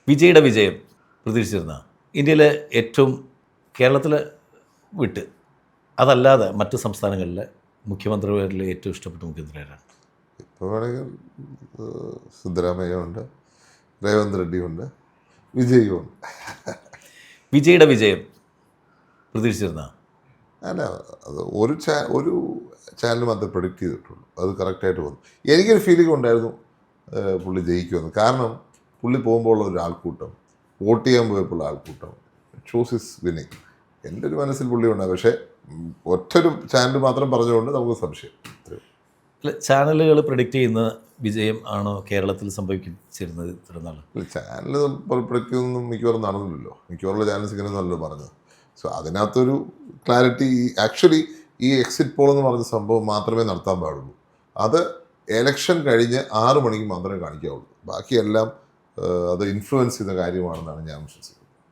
വിജയുടെ വിജയം പ്രതീക്ഷിച്ചിരുന്ന ഇന്ത്യയിലെ ഏറ്റവും കേരളത്തിലെ വിട്ട് അതല്ലാതെ മറ്റ് സംസ്ഥാനങ്ങളിലെ മുഖ്യമന്ത്രിമാരിൽ ഏറ്റവും ഇഷ്ടപ്പെട്ട മുഖ്യമന്ത്രിയാരാണ്? ഇപ്പോൾ വേണമെങ്കിൽ സിദ്ധരാമയ്യ ഉണ്ട്, രേവന്ത് റെഡ്ഡി ഉണ്ട്, വിജയുണ്ട്. വിജയുടെ വിജയം പ്രതീക്ഷിച്ചിരുന്ന? അല്ല, അത് ഒരു ചാനൽ മാത്രമേ പ്രൊഡിക്റ്റ് ചെയ്തിട്ടുള്ളൂ. അത് കറക്റ്റായിട്ട് വന്നു. എനിക്കൊരു ഫീലിംഗ് ഉണ്ടായിരുന്നു പുള്ളി ജയിക്കുമെന്ന്. കാരണം പുള്ളി പോകുമ്പോൾ ഉള്ള ഒരു ആൾക്കൂട്ടം, വോട്ട് ചെയ്യാൻ പോയപ്പോൾ ആൾക്കൂട്ടം, ഷോസ് ഇസ് വിന്നിങ്. എൻ്റെ ഒരു മനസ്സിൽ പുള്ളി ഉണ്ടാകും. പക്ഷേ ഒറ്റൊരു ചാനൽ മാത്രം പറഞ്ഞുകൊണ്ട് നമുക്ക് സംശയം. അല്ല, ചാനലുകൾ പ്രെഡിക്റ്റ് ചെയ്യുന്ന വിജയം ആണോ കേരളത്തിൽ സംഭവിച്ചിരുന്നത് ഇത്ര നാൾ? ചാനൽ പ്രൊഡിക്റ്റ് ഒന്നും മിക്കവാറും നടന്നില്ലല്ലോ. മിക്കവാറുള്ള ചാനൽസ് ഇങ്ങനെയൊന്നുമല്ലോ പറഞ്ഞത്. സോ അതിനകത്തൊരു ക്ലാരിറ്റി, ആക്ച്വലി ഈ എക്സിറ്റ് പോൾ എന്ന് പറഞ്ഞ സംഭവം മാത്രമേ നടത്താൻ പാടുള്ളൂ. അത് എലക്ഷൻ കഴിഞ്ഞ് 6 മണിക്ക് മാത്രമേ കാണിക്കാവുള്ളൂ. ബാക്കിയെല്ലാം അത് ഇൻഫ്ലുവൻസ് ചെയ്യുന്ന കാര്യമാണെന്നാണ് ഞാൻ വിശ്വസിക്കുന്നത്.